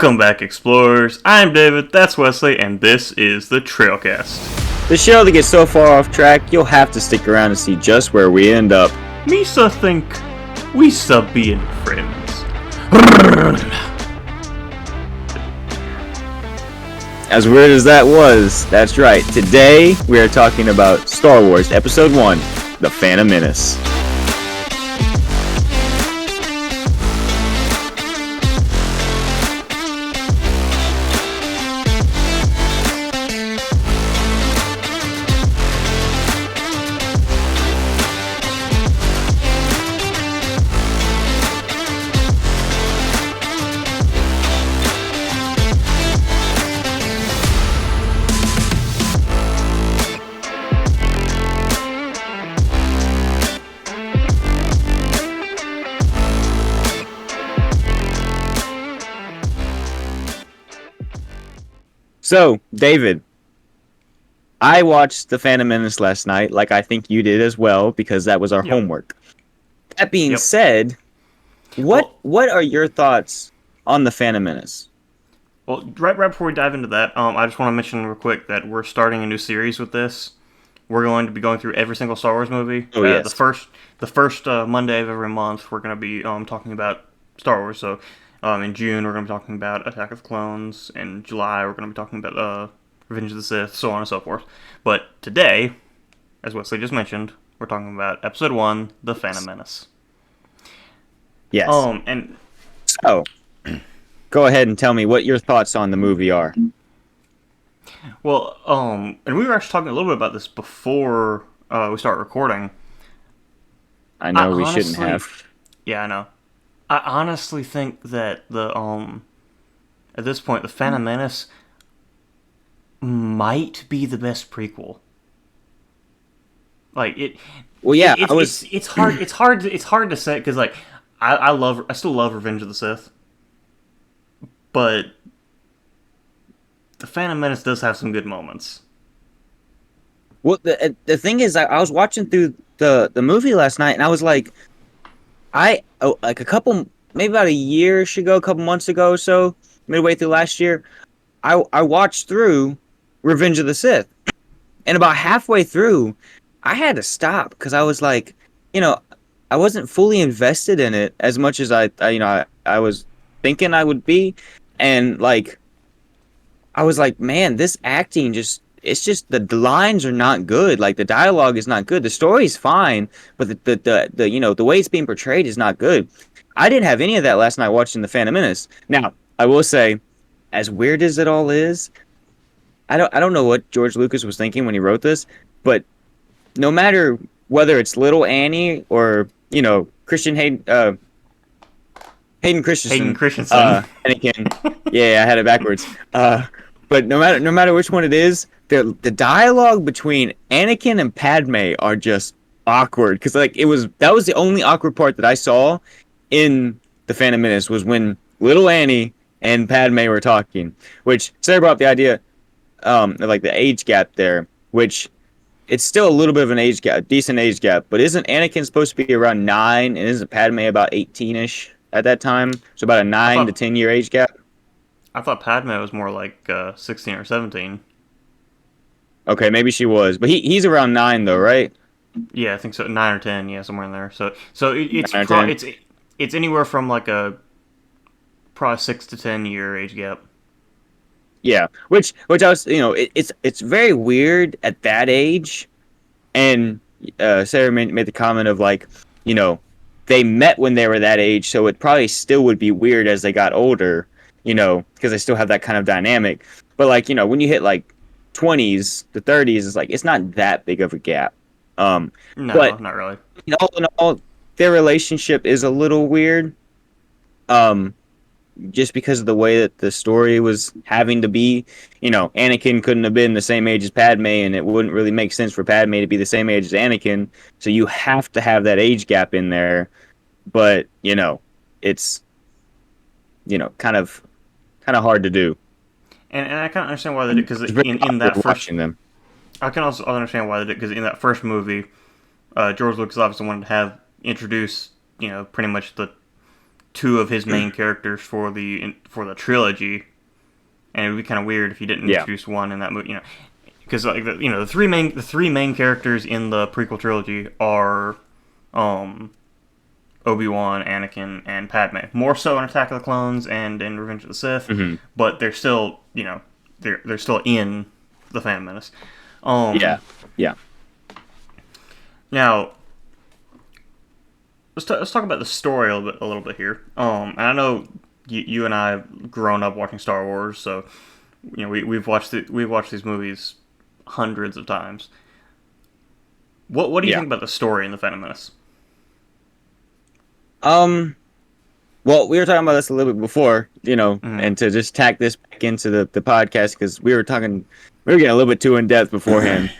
Welcome back, explorers. I'm David, that's Wesley, and this is the Trailcast. The show that gets so far off track, you'll have to stick around to see just where we end up. Misa think we being friends. As weird as that was, that's right. Today, we are talking about Star Wars Episode 1, The Phantom Menace. So, David, I watched The Phantom Menace last night, like I think you did as well, because that was our homework. That being said, what are your thoughts on The Phantom Menace? Well, right before we dive into that, I just want to mention real quick that we're starting a new series with this. We're going to be going through every single Star Wars movie. Oh, yes. The first Monday of every month, we're going to be talking about Star Wars. So, in June, we're going to be talking about Attack of the Clones. In July, we're going to be talking about Revenge of the Sith, so on and so forth. But today, as Wesley just mentioned, we're talking about Episode 1, The Phantom Menace. Yes. And so, go ahead and tell me what your thoughts on the movie are. Well, and we were actually talking a little bit about this before we start recording. I know we shouldn't have. Yeah, I know. I honestly think that at this point, The Phantom Menace might be the best prequel. Like it. Well, yeah, it's hard. It's hard to say because like I still love Revenge of the Sith, but The Phantom Menace does have some good moments. Well, the thing is, I was watching through the movie last night, and I was like, maybe about a couple months ago or so, midway through last year, I watched through Revenge of the Sith, and about halfway through, I had to stop because I was like, I wasn't fully invested in it as much as I was thinking I would be, and like, I was like, man, this acting it's just the lines are not good. Like the dialogue is not good. The story's fine, but the way it's being portrayed is not good. I didn't have any of that last night watching The Phantom Menace. Now, I will say, as weird as it all is, I don't know what George Lucas was thinking when he wrote this, but no matter whether it's little Annie or Hayden Christensen. Hayden Christensen. Anakin. Yeah, I had it backwards. But no matter which one it is, the dialogue between Anakin and Padme are just awkward because like that was the only awkward part that I saw in The Phantom Menace was when little Annie and Padme were talking, which Sarah brought up the idea of like the age gap there, which it's still a little bit of an age gap, decent age gap, but isn't Anakin supposed to be around 9 and isn't Padme about 18-ish at that time? So about a 9 to 10 year age gap. I thought Padme was more like 16 or 17. Okay, maybe she was, but he's around 9 though, right? Yeah, I think so. 9 or 10, yeah, somewhere in there. So it's anywhere from like a probably 6 to 10 year age gap. Yeah, which I was, it's very weird at that age, and Sarah made the comment of like, they met when they were that age, so it probably still would be weird as they got older, because they still have that kind of dynamic. But like, when you hit like 20s to 30s, it's like it's not that big of a gap. No, but, not really. All in all, their relationship is a little weird. Just because of the way that the story was having to be, Anakin couldn't have been the same age as Padme, and it wouldn't really make sense for Padme to be the same age as Anakin. So you have to have that age gap in there. But it's kind of hard to do. And I can understand why they did because in that first them. I can also understand why they did because in that first movie, George Lucas obviously wanted to introduce pretty much the two of his main characters for the trilogy, and it would be kind of weird if he didn't Yeah. introduce one in that movie, because like the three main characters in the prequel trilogy are um, Obi-Wan, Anakin, and Padme. More so in Attack of the Clones and in Revenge of the Sith, Hmm. but they're still they're still in the Phantom Menace. Yeah. Yeah. Now let's talk about the story a little bit here. And I know you and I have grown up watching Star Wars, so we've watched these movies hundreds of times. What do you Yeah. think about the story in the Phantom Menace? Um. Well, we were talking about this a little bit before, Mm-hmm. and to just tack this back into the podcast because we were getting a little bit too in depth beforehand,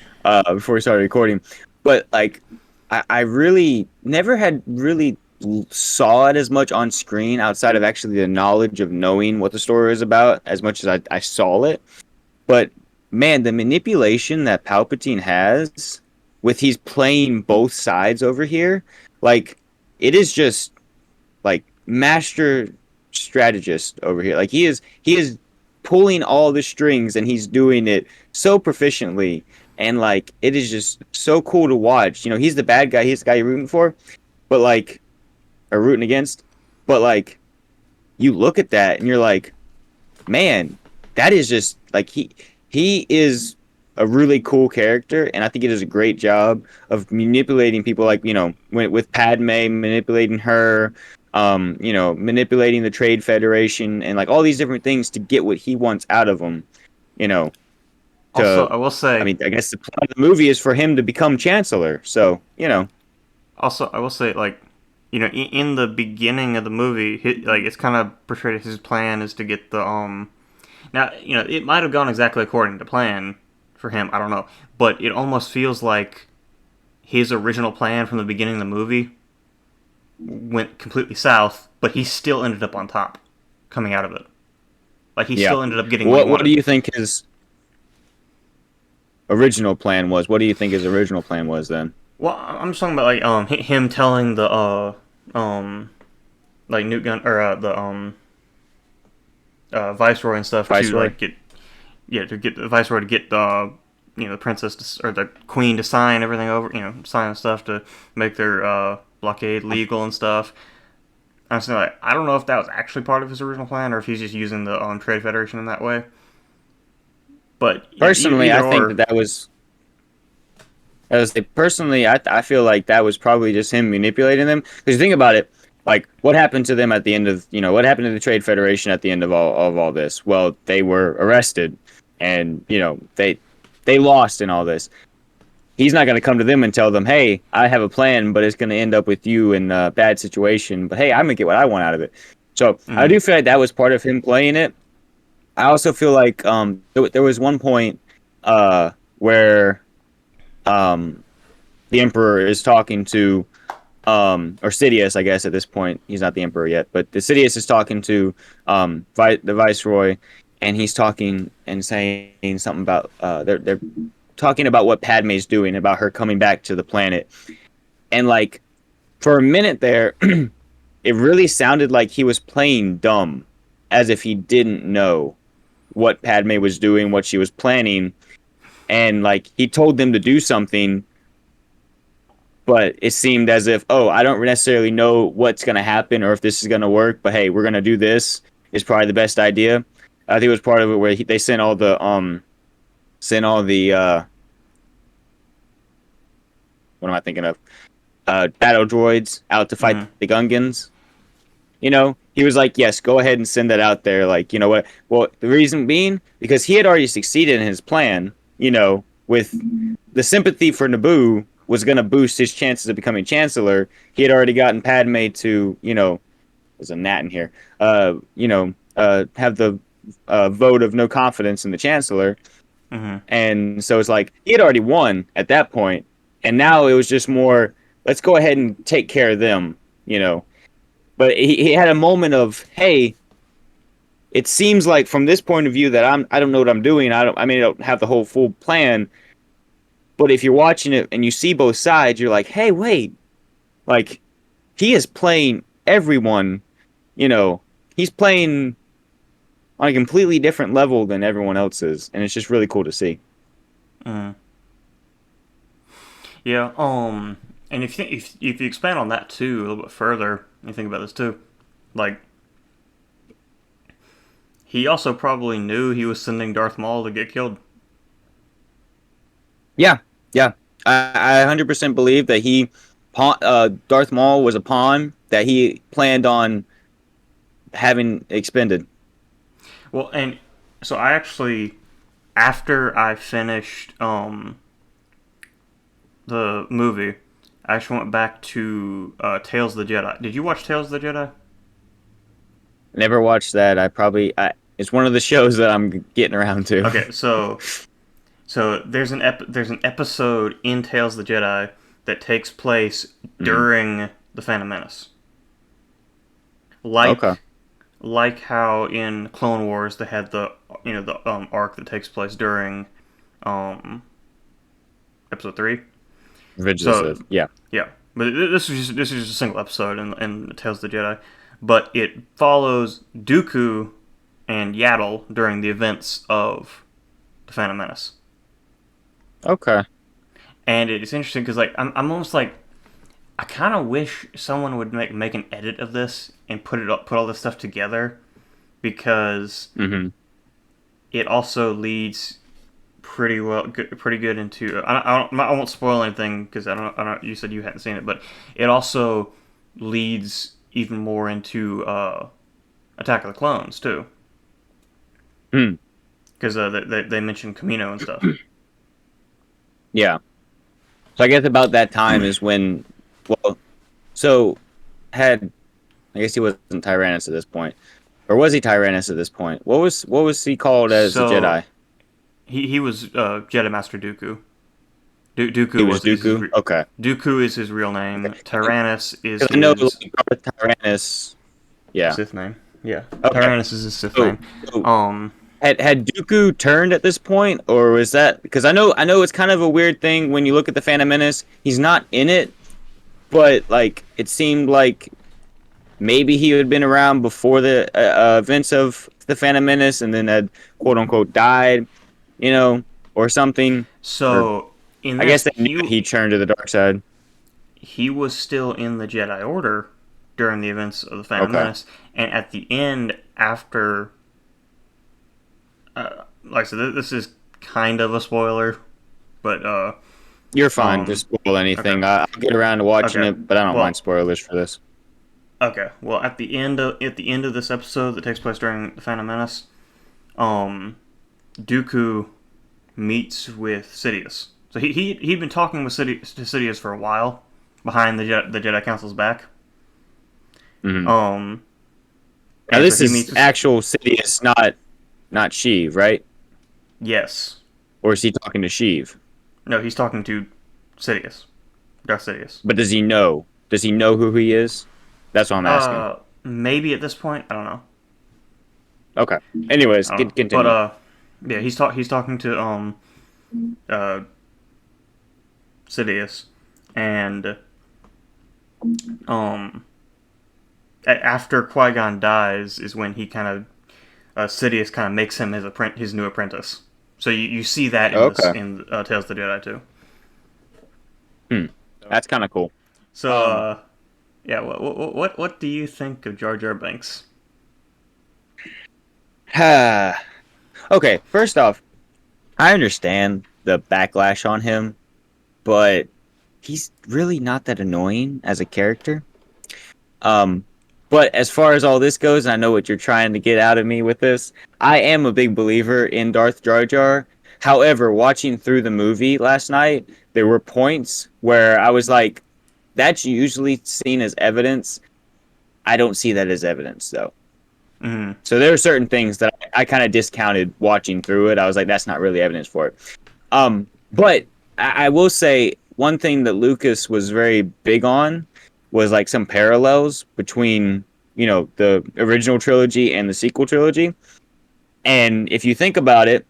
before we started recording. But like, I really never had really saw it as much on screen outside of actually the knowledge of knowing what the story is about as much as I saw it. But man, the manipulation that Palpatine has with he's playing both sides over here, like it is just like master strategist over here. Like he is pulling all the strings and he's doing it so proficiently. And like it is just so cool to watch. He's the bad guy, he's the guy you're rooting for, but like or rooting against. But like you look at that and you're like, man, that is just like he is a really cool character, and I think he does a great job of manipulating people. Like with Padme, manipulating her, manipulating the Trade Federation, and like all these different things to get what he wants out of them. You know, Also, to I will I say, mean, I guess the plot of the movie is for him to become Chancellor. So like, in the beginning of the movie, like it's kind of portrayed as his plan is to get the Now, it might have gone exactly according to plan for him. I don't know, but it almost feels like his original plan from the beginning of the movie went completely south, but he still ended up on top, coming out of it. Like he yeah. still ended up getting what he What do wanted. you think his original plan was? What do you think his original plan was then? Well, I'm just talking about like him telling the like Newt Gun or the Viceroy and stuff to Viceroy? like get the Viceroy to get the the princess or the queen to sign everything over, sign stuff to make their blockade legal and stuff. Honestly, like, I don't know if that was actually part of his original plan or if he's just using the Trade Federation in that way. But Personally, either I think or, that was. Personally, I feel like that was probably just him manipulating them. Because you think about it, like what happened to them at the end of what happened to the Trade Federation at the end of all this? Well, they were arrested, and they lost in all this. He's not going to come to them and tell them, "Hey, I have a plan, but it's going to end up with you in a bad situation." But hey, I'm gonna get what I want out of it. So I mm, do feel like that was part of him playing it. I also feel like there was one point where um, the Emperor is talking to or Sidious, I guess at this point he's not the Emperor yet, but the Sidious is talking to the Viceroy, and he's talking and saying something about they're talking about what Padme's doing, about her coming back to the planet, and like for a minute there, it really sounded like he was playing dumb, as if he didn't know what Padme was doing, what she was planning, and like he told them to do something, but it seemed as if, oh, I don't necessarily know what's going to happen or if this is going to work, but hey, we're going to do this is probably the best idea. I think it was part of it where they sent all the what am I thinking of? Battle droids out to fight mm, the Gungans. He was like, yes, go ahead and send that out there. Like, you know what? Well, the reason being, because he had already succeeded in his plan, with the sympathy for Naboo was going to boost his chances of becoming Chancellor. He had already gotten Padme to, there's a gnat in here, have the vote of no confidence in the Chancellor. mm, And so it's like, he had already won at that point. And now it was just more, let's go ahead and take care of them. But he had a moment of, hey, it seems like from this point of view that I don't know what I'm doing. I don't have the whole full plan. But if you're watching it and you see both sides, you're like, hey, wait, like he is playing everyone you know, he's playing on a completely different level than everyone else is, and it's just really cool to see. Mm. Yeah. And if you expand on that too a little bit further, and you think about this too, like he also probably knew he was sending Darth Maul to get killed. Yeah, yeah. I 100% believe that Darth Maul was a pawn that he planned on having expended. Well, and so I actually, after I finished the movie, I actually went back to Tales of the Jedi. Did you watch Tales of the Jedi? Never watched that. It's one of the shows that I'm getting around to. Okay, so there's an episode in Tales of the Jedi that takes place Mm. during the Phantom Menace. Okay. Like how in Clone Wars they had the the arc that takes place during um episode 3. Revenge of the So Sith. Yeah. yeah, but this is just a single episode in Tales of the Jedi, but it follows Dooku and Yaddle during the events of the Phantom Menace, Okay. and it's interesting because I'm almost like I kind of wish someone would make an edit of this and put all this stuff together because Mm-hmm. it also leads pretty good into. I won't spoil anything because I don't. You said you hadn't seen it, but it also leads even more into Attack of the Clones too, Mm. because they mention Camino and stuff. Yeah. So I guess about that time is when, well, so had I guess he wasn't Tyrannus at this point, or was he Tyrannus at this point? What was he called as the So Jedi? he was Jedi Master Dooku. He Dooku was was is his Dooku. Okay. Dooku is his real name. Tyrannus is 'Cause I know his like, Darth Tyrannus. Yeah. Sith name. Yeah, Okay. Tyrannus is his Sith So, name. so Um, had Dooku turned at this point, or was that because I know it's kind of a weird thing when you look at the Phantom Menace. He's not in it, but like it seemed like maybe he had been around before the events of the Phantom Menace, and then had quote unquote died, you know, or something. Or so in I guess this, they knew he turned to the dark side. he was still in the Jedi Order during the events of the Phantom Okay, Menace, and at the end, after, like I said, this is kind of a spoiler, but you're fine. um, Just spoil okay, anything. I'll get around to watching okay, it, but I don't mind well, spoilers for this. okay, well, at the end of this episode that takes place during the Phantom Menace, um, Dooku meets with Sidious. So he'd been talking with Sidious for a while behind the Jedi Council's back. Hmm. Um, Now and so this he is meets with actual Sidious, not Sheev, right? yes, Or is he talking to Sheev? no, he's talking to Sidious, Darth Sidious. But does he know? Does he know who he is? That's what I'm asking. Maybe at this point, I don't know, Okay. Anyways, I don't know, but continue. yeah, he's talking to uh Sidious, and um after Qui-Gon dies is when he kind of Sidious kind of makes him his new apprentice. So you see that in this Okay. in Tales of the Jedi too. Hmm. That's kind of cool. So Um. yeah, what do you think of Jar Jar Binks? Okay. First off, I understand the backlash on him, but he's really not that annoying as a character. Um. But as far as all this goes, and I know what you're trying to get out of me with this. I am a big believer in Darth Jar Jar. However, watching through the movie last night, there were points where I was like, that's usually seen as evidence. I don't see that as evidence though. Mm, So there are certain things that I kind of discounted watching through it. I was like, that's not really evidence for it. But I will say one thing that Lucas was very big on was like some parallels between the original trilogy and the sequel trilogy. And if you think about it,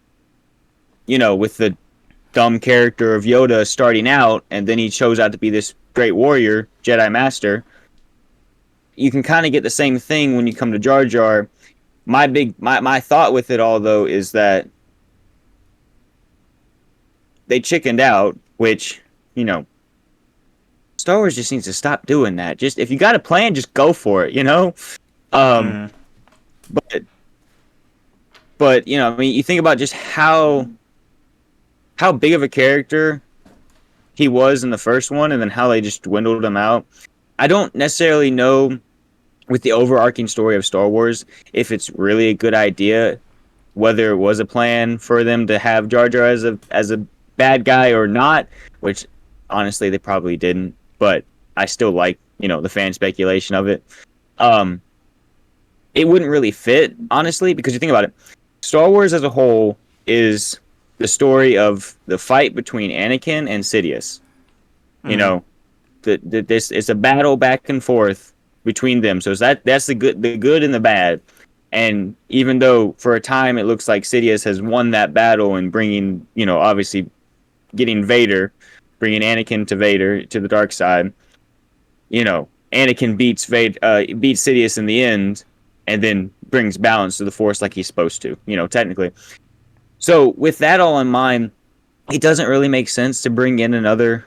with the dumb character of Yoda starting out, and then he shows out to be this great warrior, Jedi Master. you can kind of get the same thing when you come to Jar Jar. My thought with it all though is that they chickened out, which, you know, Star Wars just needs to stop doing that. Just if you got a plan, just go for it, you know? Um Mm. but you know, I mean, you think about just how big of a character he was in the first one and then how they just dwindled him out. I don't necessarily know with the overarching story of Star Wars if it's really a good idea, whether it was a plan for them to have Jar Jar as a bad guy or not, which honestly they probably didn't, but I still like, you know, the fan speculation of it. Um it wouldn't really fit, honestly, because you think about it, Star Wars as a whole is the story of the fight between Anakin and Sidious. You Mm-hmm. know, this it's a battle back and forth between them. So that's the good and the bad. And even though for a time it looks like Sidious has won that battle and bringing, you know, obviously getting Vader, bringing Anakin to Vader to the dark side, you know, Anakin beats Sidious in the end, and then brings balance to the Force like he's supposed to, you know, technically. So with that all in mind, it doesn't really make sense to bring in another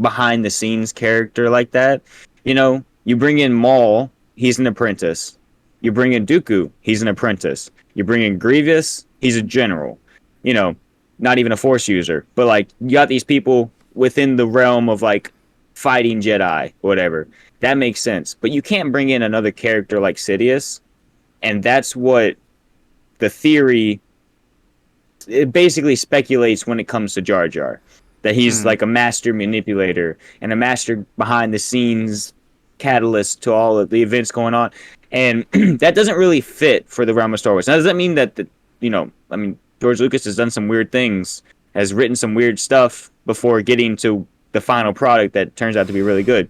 behind the scenes character like that. You know, you bring in Maul, he's an apprentice. You bring in Dooku, he's an apprentice. You bring in Grievous, he's a general. You know, not even a Force user, but like you got these people within the realm of like fighting Jedi, whatever. That makes sense. But you can't bring in another character like Sidious, and that's what the theory it basically speculates when it comes to Jar Jar, that he's Mm. like a master manipulator and a master behind the scenes catalyst to all of the events going on, and that doesn't really fit for the realm of Star Wars. Now, does that mean that you know, I mean, George Lucas has done some weird things, has written some weird stuff before getting to the final product that turns out to be really good.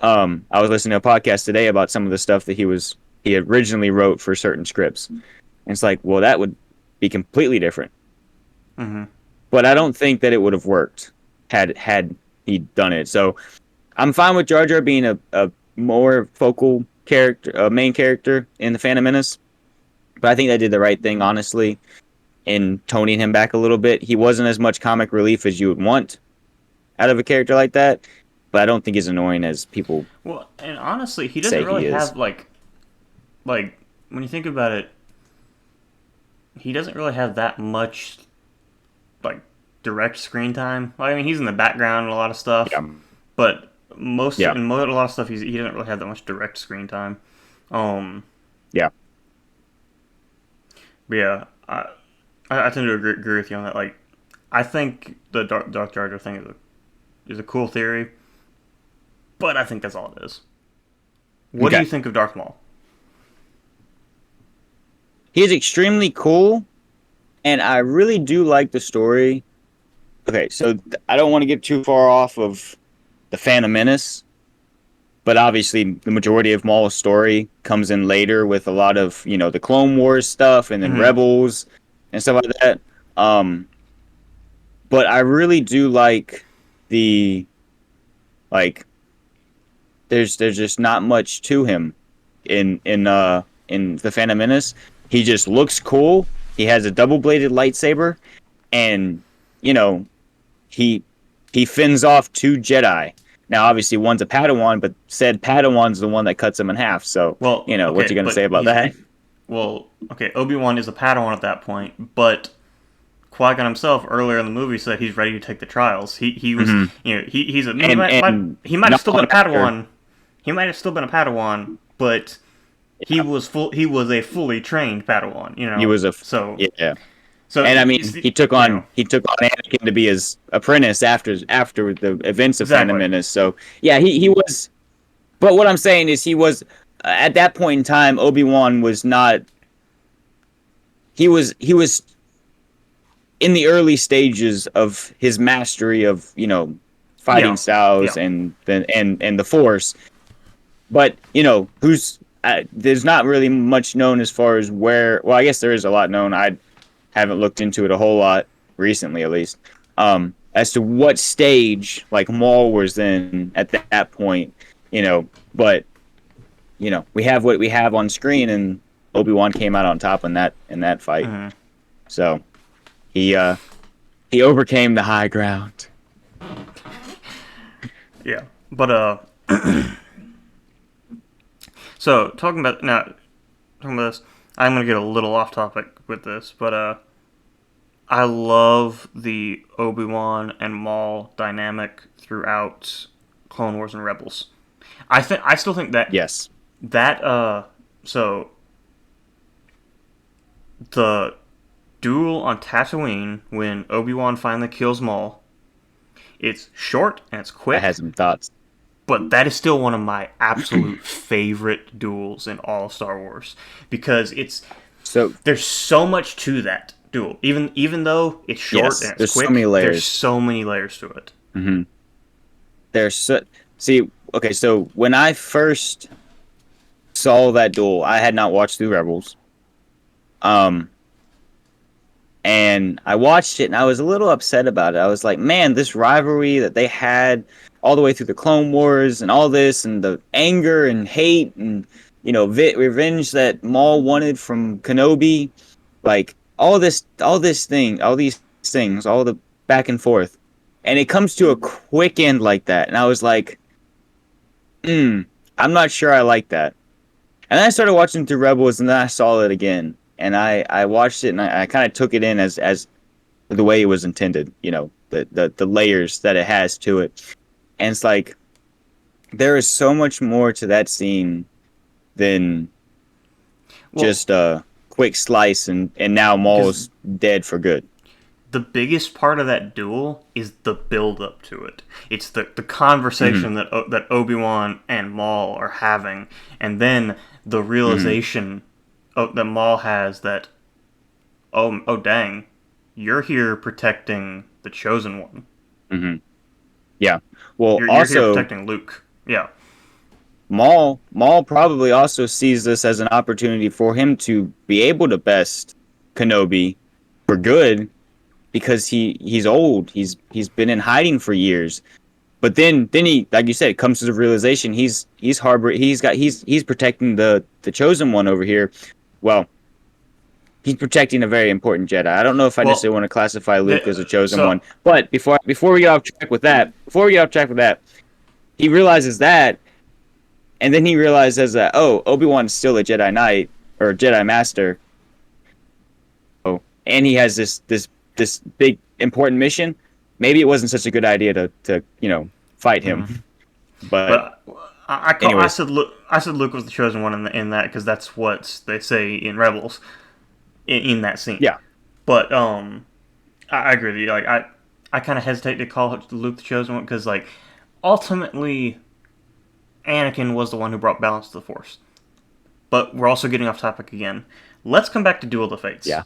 I was listening to a podcast today about some of the stuff that he originally wrote for certain scripts, and it's like, well, that would be completely different. Mm-hmm. But I don't think that it would have worked had he done it. So I'm fine with Jar Jar being a more focal character, a main character in the Phantom Menace. But I think they did the right thing, honestly, in toning him back a little bit. He wasn't as much comic relief as you would want out of a character like that, but I don't think he's annoying as people Well, and honestly, he doesn't say really he is. have like when you think about it, he doesn't really have that much like direct screen time. Like, I mean, he's in the background in a lot of stuff, Yeah, but yeah, a lot of stuff he doesn't really have that much direct screen time. Um, yeah. but yeah, I tend to agree with you on that. Like, I think the Dark Jar Jar thing is a cool theory, but I think that's all it is. What do Okay. you think of Darth Maul? He's extremely cool, and I really do like the story. Okay, so I don't want to get too far off of the Phantom Menace, but obviously the majority of Maul's story comes in later with a lot of, you know, the Clone Wars stuff and then Mm-hmm. Rebels and stuff like that. Um, but I really do like the like there's just not much to him in the Phantom Menace. He just looks cool. He has a double-bladed lightsaber, and you know, he he fends off two Jedi. Now, obviously, one's a Padawan, but said Padawan's the one that cuts him in half. So, Well, you know, what okay, you gonna but say about that? okay, Obi-Wan is a Padawan at that point, but Qui-Gon himself earlier in the movie said he's ready to take the trials. He was, Mm-hmm. you know, he's a And he might have not still been long a after, Padawan. He might have still been a Padawan, but yeah, he was a fully trained Padawan, you he know. was a So yeah. so And I you mean, see, you know, he took on Anakin to be his apprentice after the events of Phantom exactly. Menace. So yeah, he was. But what I'm saying is, he was at that point in time. Obi-Wan was not. He was in the early stages of his mastery of, you know, fighting Yeah. Yeah. styles and the Force. But you know, who's there's not really much known as far as where. Well, I guess there is a lot known. I haven't looked into it a whole lot recently, at least, as to what stage like Maul was in at that point, you know. But we have what we have on screen, and Obi-Wan came out on top in that fight. Mhm. So he he overcame the high ground. Yeah, but so talking about this, I'm gonna get a little off topic with this, but I love the Obi Wan and Maul dynamic throughout Clone Wars and Rebels. I still think that Yes. that so the duel on Tatooine when Obi Wan finally kills Maul, it's short and it's I had quick, some thoughts. but that is still one of my absolute favorite duels in all of Star Wars because So there's so much to that duel. Even though it's short yes, and it's there's so many quick, there's layers. so many layers to it. hmm There's so see. Okay, so when I first saw that duel, I had not watched through Rebels. Um, and I watched it, and I was a little upset about it. I was like, man, this rivalry that they had all the way through the Clone Wars and all this, and the anger and hate and revenge that Maul wanted from Kenobi, like all these things, all the back and forth, and it comes to a quick end like that, and I was like, I'm not sure I like that. And then I started watching through Rebels, and then I saw it again, and I watched it, and I kind of took it in as the way it was intended, the layers that it has to it. And it's like there is so much more to that scene than Well, just a quick slice and now because Maul's dead for good. the biggest part of that duel is the build up to it. It's the hmm conversation that Obi Wan and Maul are having, and then the hmm realization that Maul has that oh dang, you're here protecting the chosen one. hmm Yeah. Well, You're here also protecting Luke. Yeah. Maul probably also sees this as an opportunity for him to be able to best Kenobi for good because he's old. He's been in hiding for years. But then he, like you said, comes to the realization he's protecting the chosen one over here. Well, he's protecting a very important Jedi. I don't know if I Well, necessarily want to classify Luke as a chosen so one, but before we get off track with that, he realizes that, and then he realizes that Obi-Wan is still a Jedi Knight or a Jedi Master. Oh, and he has this big important mission. Maybe it wasn't such a good idea to fight him. But but I anyways, said Luke was the chosen one in that because that's what they say in Rebels in that scene. yeah. But I agree with you. Like I kind of hesitate to call Luke the chosen one because like ultimately Anakin was the one who brought balance to the Force. But we're also getting off topic again. Let's come back to Duel of the Fates. Yeah.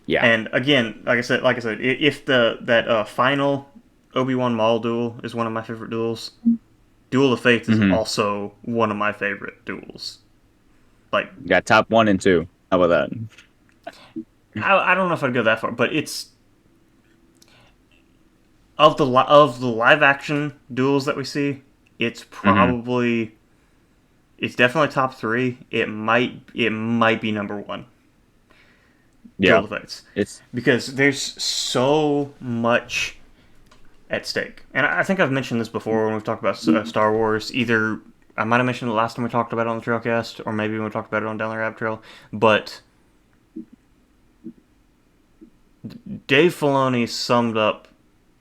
Yeah. And again, like I said, if that final Obi Wan Maul duel is one of my favorite duels, Duel of Fates is hmm also one of my favorite duels. Like Got top one and two. How about that? I don't know if I'd go that far, but it's of the live action duels that we see, it's hmm probably it's definitely top three. It might be number one. Duel Yeah. of the Fates, It's because there's so much at stake. And I think I've mentioned this before when we've talked about Star Wars. Either I might have mentioned it last time we talked about it on the Trailcast, or maybe when we talked about it on Down the Rabbit Trail. But Dave Filoni summed up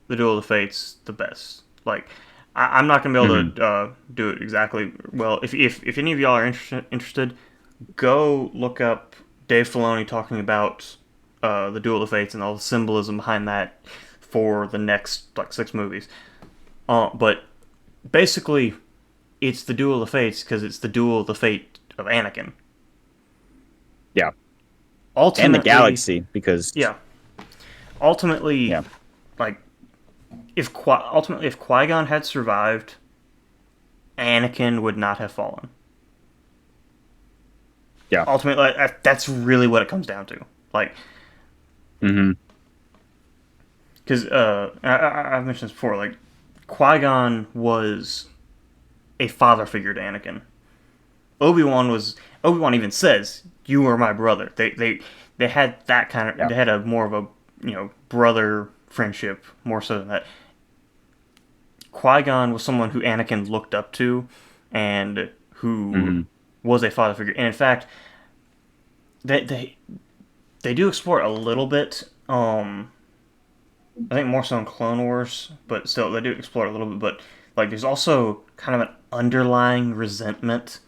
the Duel of the Fates the best. Like, I'm not gonna be able hmm to do it exactly well. If any of y'all are interested, go look up Dave Filoni talking about the Duel of the Fates and all the symbolism behind that for the next like 6 movies. But basically, it's the Duel of the Fates because it's the duel of the fate of Anakin. yeah. And the Ultimately, galaxy because yeah. Ultimately, yeah. like if Qui Gon had survived, Anakin would not have fallen. Yeah. Ultimately, that's really what it comes down to. Like, hmm because I've mentioned this before. Like, Qui Gon was a father figure to Anakin. Obi-Wan even says, "You are my brother." They had that kind of Yeah. they had a more of a brother friendship more so than that. Qui-Gon was someone who Anakin looked up to, and who Hmm. was a father figure. And in fact, they they, they do explore it a little bit. I think more so in Clone Wars, but still they do explore it a little bit. But like, there's also kind of an underlying resentment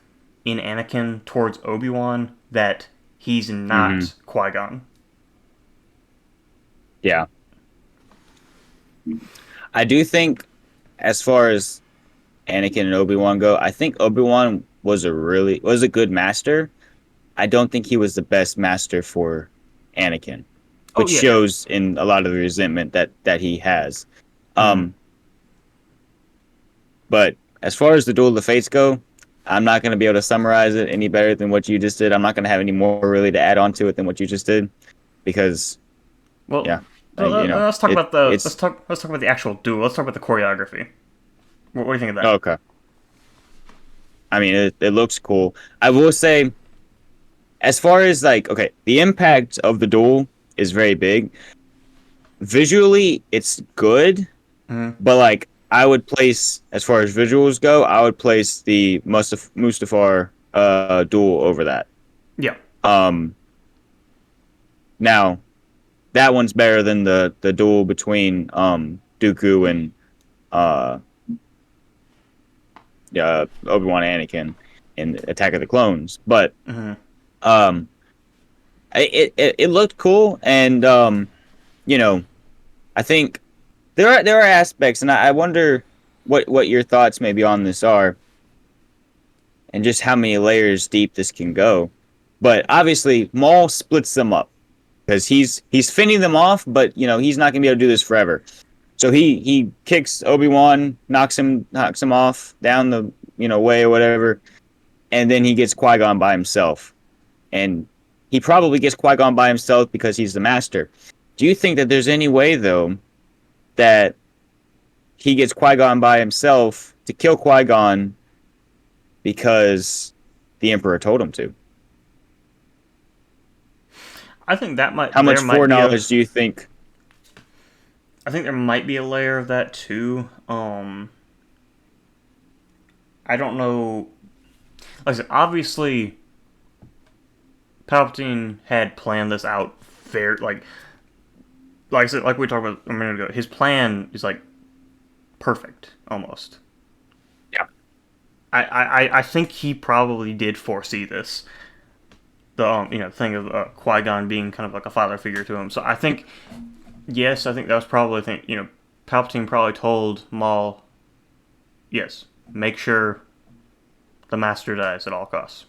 in Anakin towards Obi Wan that he's Hmm. not Qui Gon. Yeah. I do think, as far as Anakin and Obi-Wan go, I think Obi-Wan was a good master. I don't think he was the best master for Anakin, Oh which yeah, yeah. shows in a lot of the resentment that he has. Mm-hmm. Um, but as far as the Duel of the Fates go, I'm not going to be able to summarize it any better than what you just did. I'm not going to have any more really to add on to it than what you just did, because Well, yeah, let's talk about it's let's talk about the actual duel. Let's talk about the choreography. What do you think of that? okay. I mean, it looks cool. I will say, as far as like, okay, the impact of the duel is very big. Visually, it's good, Mm-hmm. but like I would place, as far as visuals go, I would place the Mustafar duel over that. Yeah. Um, Now that one's better than the duel between Dooku and uh Obi-Wan and Anakin in Attack of the Clones, but Mm-hmm. um it looked cool, and you know, I think there are aspects, and I wonder what your thoughts maybe on this are, and just how many layers deep this can go. But obviously, Maul splits them up because he's fending them off, but he's not gonna be able to do this forever. So he kicks Obi-Wan, knocks him off down the way or whatever, and then he gets Qui-Gon by himself, and he probably gets Qui-Gon by himself because he's the master. Do you think that there's any way though that he gets Qui-Gon by himself to kill Qui-Gon because the Emperor told him to? I think How much foreknowledge do you think? there might be a layer of that too. I don't know. Like I said, obviously Palpatine had planned this out fair. Like I said, like we talked about a minute ago, his plan is like perfect almost. Yeah. I think he probably did foresee this. The thing of Qui Gon being kind of like a father figure to him. So I think yes, I think that was probably Palpatine probably told Maul, yes, make sure the Master dies at all costs.